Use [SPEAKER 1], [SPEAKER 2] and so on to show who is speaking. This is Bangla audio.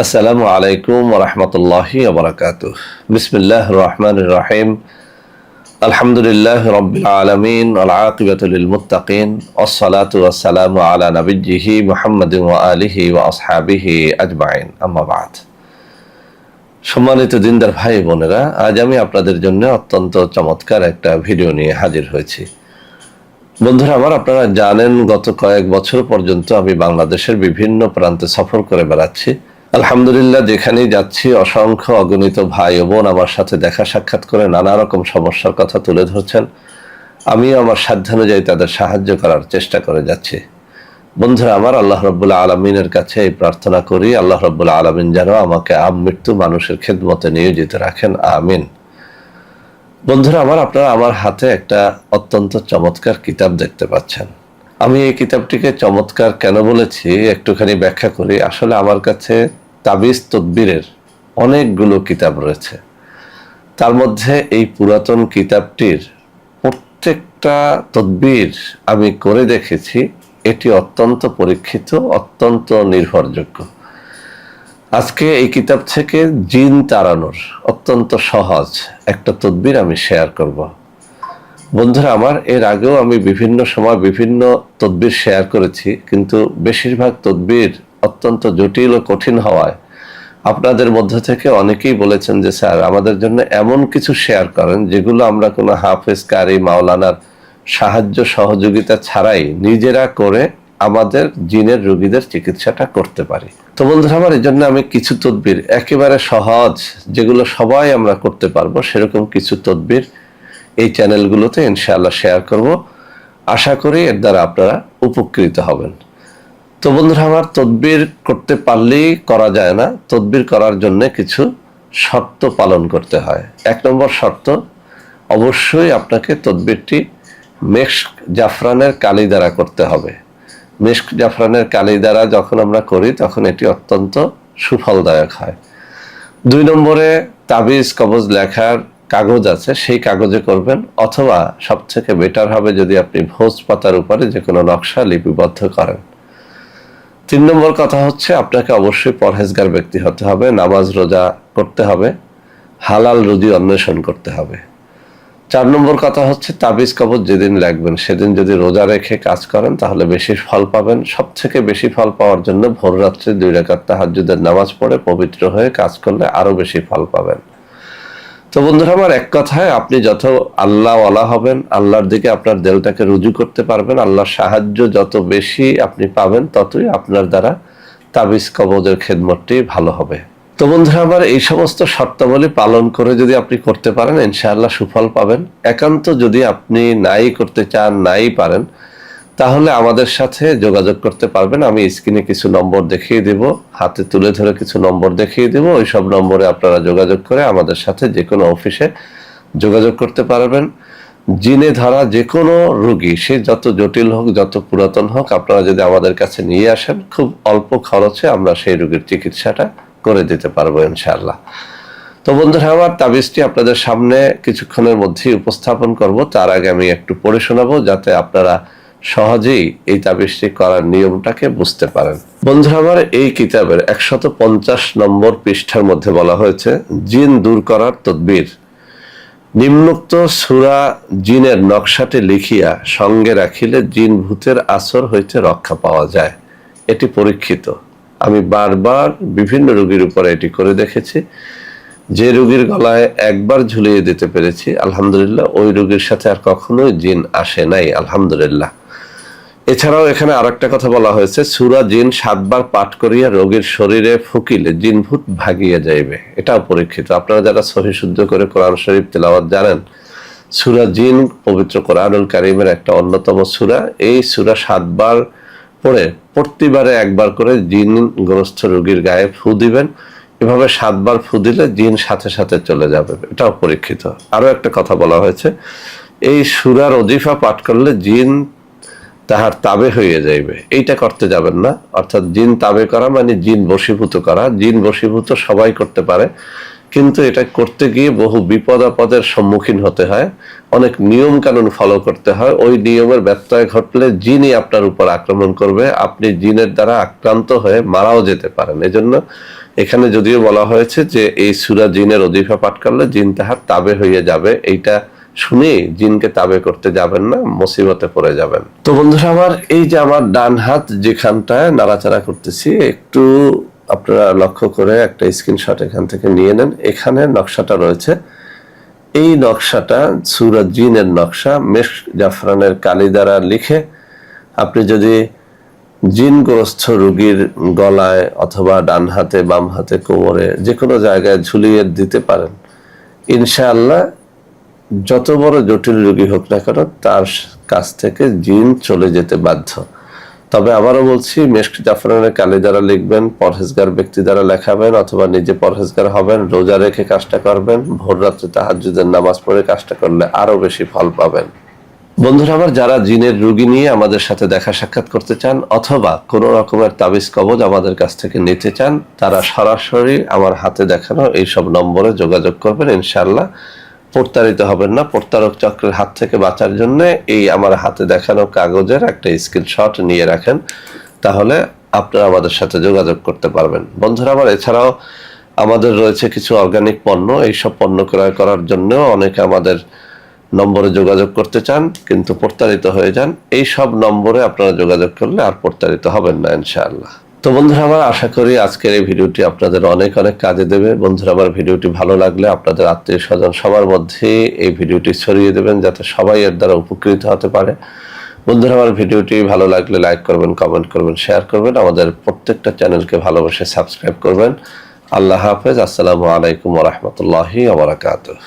[SPEAKER 1] আসসালামু আলাইকুম ওয়া রাহমাতুল্লাহি ওয়া বারাকাতুহু। বিসমিল্লাহির রহমানির রহিম। আলহামদুলিল্লাহি রাব্বিল আলামিন ওয়াল আকিবাতু লিল মুত্তাকিন ওয়াস সালাতু ওয়াস সালামু আলা নাবিয়্যিহি মুহাম্মাদিন ওয়া আলিহি ওয়া আসহাবিহি আজমাইন। আম্মা বা'দ। সম্মানিত দিনদার ভাই বোনেরা, আজ আমি আপনাদের জন্য অত্যন্ত চমৎকার একটা ভিডিও নিয়ে হাজির হয়েছি। বন্ধুরা আমার, আপনারা জানেন গত কয়েক বছর পর্যন্ত আমি বাংলাদেশের বিভিন্ন প্রান্তে সফর করে বেড়াচ্ছি। আলহামদুলিল্লাহ, যেখানেই যাচ্ছি অসংখ্য অগণিত ভাই ও বোন আমার সাথে দেখা সাক্ষাৎ করে নানা রকম সমস্যার কথা তুলে ধরছেন। আমিও আমার সাধ্যানুযায়ী তাদের সাহায্য করার চেষ্টা করে যাচ্ছি। বন্ধুরা আমার, আল্লাহ রাব্বুল আলামিনের কাছে এই প্রার্থনা করি, আল্লাহ রাব্বুল আলামিন যেন আমাকে আমৃত্যু মানুষের খেদমতে নিয়োজিত রাখেন, আমিন। বন্ধুরা আমার, আপনারা আমার হাতে একটা অত্যন্ত চমৎকার কিতাব দেখতে পাচ্ছেন। আমি এই কিতাবটিকে চমৎকার কেন বলেছি একটুখানি ব্যাখ্যা করি। আসলে আমার কাছে তাবিজ তদবিরের অনেকগুলো কিতাব রয়েছে। তার মধ্যে এই পুরাতন কিতাবটির প্রত্যেকটা তদবির আমি করে দেখেছি, এটি অত্যন্ত পরীক্ষিত, অত্যন্ত নির্ভরযোগ্য। আজকে এই কিতাব থেকে জিন তাড়ানোর অত্যন্ত সহজ একটা তদবির আমি শেয়ার করব। বন্ধুরা আমার, এর আগেও আমি বিভিন্ন সময় বিভিন্ন তদবির শেয়ার করেছি, কিন্তু বেশিরভাগ তদবির অত্যন্ত জটিল ও কঠিন হওয়ায় আপনাদের মধ্য থেকে অনেকেই বলেছেন যে স্যার, আমাদের জন্য এমন কিছু শেয়ার করেন যেগুলো আমরা কোনো হাফেজ, কারি, মাওলানার সাহায্য সহযোগিতা ছাড়াই নিজেরা করে আমাদের জিনের রোগীদের চিকিৎসাটা করতে পারি। তো বন্ধুরা আমার, এই জন্য আমি কিছু তদবির একেবারে সহজ, যেগুলো সবাই আমরা করতে পারবো, সেরকম কিছু তদবির এই চ্যানেলগুলোতে ইনশাআল্লাহ শেয়ার করব। আশা করি এর দ্বারা আপনারা উপকৃত হবেন। তো বন্ধুরা আমার, তদবির করতে পারলেই করা যায় না, তদবির করার জন্য কিছু শর্ত পালন করতে হয়। 1 নম্বর শর্ত, অবশ্যই আপনাকে তদবিরটি মেশক জাফরানের কালি দ্বারা করতে হবে। মেশক জাফরানের কালি দ্বারা যখন আমরা করি তখন এটি অত্যন্ত সুফলদায়ক হয়। 2 নম্বরে, তাবিজ কবজ লেখার কাগজ আছে, সেই কাগজে করবেন, অথবা সবথেকে বেটার হবে যদি আপনি ভোজ পাতার উপরে যে কোনো নকশা লিপিবদ্ধ করেন। 3 নম্বর কথা হচ্ছে, আপনাকে অবশ্যই পরহেজগার ব্যক্তি হতে হবে, নামাজ রোজা করতে হবে, হালাল রুজি অন্বেষণ করতে হবে। 4 নম্বর কথা হচ্ছে, তাবিজ কবজ যেদিন লাগবেন সেদিন যদি রোজা রেখে কাজ করেন তাহলে বেশি ফল পাবেন। সব থেকে বেশি ফল পাওয়ার জন্য ভোর রাত্রে 2 রাকাত তাহাজ্জুদের নামাজ পড়ে পবিত্র হয়ে কাজ করলে আরো বেশি ফল পাবেন। তো বন্ধুরা আমার, এক কথায় আপনি যত আল্লাহওয়ালা হবেন, আল্লাহর দিকে আপনার দিলটাকে রুজু করতে পারবেন, আল্লাহর সাহায্য যত বেশি আপনি পাবেন, ততই আপনার দ্বারা তাবিজ কবজের খেদমতটি ভালো হবে। তো বন্ধুরা আমার, এই সমস্ত শর্তাবলী পালন করে যদি আপনি করতে পারেন, ইনশাআল্লাহ সুফল পাবেন। একান্ত যদি আপনি নাই করতে চান, নাই পারেন, তাহলে আমাদের সাথে যোগাযোগ করতে পারবেন। আমি স্ক্রিনে কিছু নম্বর দেখিয়ে দেব, হাতে তুলে ধরে কিছু নম্বর দেখিয়ে দেব। ওই সব নম্বরে আপনারা যোগাযোগ করে আমাদের সাথে যে কোনো অফিসে যোগাযোগ করতে পারবেন। জিনে ধরা যে কোনো রোগী, সে যত জটিল হোক, যত পুরাতন হোক, আপনারা যদি আমাদের কাছে নিয়ে আসেন, খুব অল্প খরচে আমরা সেই রোগীর চিকিৎসাটা করে দিতে পারবো ইনশাআল্লাহ। তো বন্ধুরা আমার, তাবিজটি আপনাদের সামনে কিছুক্ষণের মধ্যেই উপস্থাপন করব। তার আগে আমি একটু পড়ে শোনাবো, যাতে আপনারা সহজেই এই তাবিজটি করার নিয়মটাকে বুঝতে পারেন। বন্ধুরা আমার, এই কিতাবের 150 নম্বর পৃষ্ঠার মধ্যে বলা হয়েছে, জিন দূর করার তদবির। নিম্নোক্ত সূরা জিনের নকশাতে লিখিয়া সঙ্গে রাখিলে জিন ভূতের আসর হইতে রক্ষা পাওয়া যায়। এটি পরীক্ষিত, আমি বারবার বিভিন্ন রোগীর উপরে এটি করে দেখেছি। যে রোগীর গলায় একবার ঝুলিয়ে দিতে পেরেছি, আলহামদুলিল্লাহ, ওই রোগীর সাথে আর কখনোই জিন আসে নাই, আলহামদুলিল্লাহ। এছাড়াও এখানে আরেকটা কথা বলা হয়েছে, সূরা জিন 7 বার পাঠ করিয়া রোগীর শরীরে ফুকিলে জিন ভূত ভাগিয়া যাইবে। এটাও পরীক্ষিত। আপনারা যারা সহিহ শুদ্ধ করে কোরআন শরীফ তেলাওয়াত জানেন, সূরা জিন পবিত্র কোরআনুল কারীমের একটা অন্যতম সূরা। এই সূরা 7 বার পড়ে প্রতিবারে একবার করে জিনগ্রস্ত রোগীর গায়ে ফু দিবেন। এভাবে 7 বার ফু দিলে জিন সাথে সাথে চলে যাবে। এটাও পরীক্ষিত। আরো একটা কথা বলা হয়েছে, এই সূরার ওজিফা পাঠ করলে জিন তাহার তাবে হয়ে যাইবে। এইটা করতে যাবেন না। অর্থাৎ জিন তাবে করা মানে জিন বশীভূত করা। জিন বশীভূত সবাই করতে পারে, কিন্তু এটা করতে গিয়ে বহু বিপদ আপদের সম্মুখীন হতে হয়, অনেক নিয়ম কানুন ফলো করতে হয়। ওই নিয়মের ব্যত্যয় ঘটলে জিনই আপনার উপর আক্রমণ করবে, আপনি জিনের দ্বারা আক্রান্ত হয়ে মারাও যেতে পারেন। এজন্য এখানে যদিও বলা হয়েছে যে এই সূরা জিনের ওজিফা পাঠ করলে জিন তাহার তাবে হয়ে যাবে, এইটা শুনে জিনকে তাবে করতে যাবেন না, মুসিবতে পড়ে যাবেন। তো বন্ধুরা আমার, এই যে আমার ডান হাত যেখানটায় নাড়াচাড়া করতেছি, একটু আপনারা লক্ষ্য করে একটা স্ক্রিনশট এখান থেকে নিয়ে নেন। এখানে নকশাটা রয়েছে, এই নকশাটা সূরা জিনের নকশা, মেশক জাফরানের কালি দ্বারা লিখে আপনি যদি জিনগ্রস্ত রোগীর গলায় অথবা ডান হাতে, বাম হাতে, কোমরে, যে কোনো জায়গায় ঝুলিয়ে দিতে পারেন, ইনশাআল্লাহ যত বড় জটিল রোগী হোক না কেন তার কাছ থেকে জিন চলে যেতে বাধ্য। তবে আবারও বলছি, মেশক জাফরানের কালি দ্বারা লিখবেন, পরহেজগার ব্যক্তি দ্বারা লেখাবেন, অথবা নিজে পরহেজগার হবেন, রোজা রেখে কাজটা করবেন, ভোর রাত্রে তাহাজ্জুদের নামাজ পড়ে কাজটা করলে আরো বেশি ফল পাবেন। বন্ধুরা আমার, যারা জিনের রোগী নিয়ে আমাদের সাথে দেখা সাক্ষাৎ করতে চান অথবা কোনো রকমের তাবিজ কবজ আমাদের কাছ থেকে নিতে চান, তারা সরাসরি আমার হাতে দেখানো এইসব নম্বরে যোগাযোগ করবেন। ইনশাআল্লাহ প্রতারিত হবেন না। প্রতারক চক্রের হাত থেকে বাঁচার জন্য এই আমার হাতে দেখানো কাগজের একটা স্ক্রিনশট নিয়ে রাখেন, তাহলে আপনারা আমাদের সাথে যোগাযোগ করতে পারবেন। বন্ধুরা আমার, এছাড়াও আমাদের রয়েছে কিছু অর্গানিক পণ্য, এইসব পণ্য ক্রয় করার জন্য অনেকে আমাদের নম্বরে যোগাযোগ করতে চান কিন্তু প্রতারিত হয়ে যান। এই সব নম্বরে আপনারা যোগাযোগ করলে আর প্রতারিত হবেন না ইনশাআল্লাহ। তো বন্ধুরা আমার, আশা করি আজকের এই ভিডিওটি আপনাদের অনেক অনেক কাজে দেবে। বন্ধুরা আমার, ভিডিওটি ভালো লাগলে আপনাদের আত্মীয় স্বজন সবার মধ্যে এই ভিডিওটি ছড়িয়ে দেবেন, যাতে সবাই এর দ্বারা উপকৃত হতে পারে। বন্ধুরা আমার, ভিডিওটি ভালো লাগলে লাইক করবেন, কমেন্ট করবেন, শেয়ার করবেন, আমাদের প্রত্যেকটা চ্যানেলকে ভালোবেসে সাবস্ক্রাইব করবেন। আল্লাহ হাফেজ। আসসালামু আলাইকুম ওয়া রাহমাতুল্লাহি ওয়া বারাকাতুহু।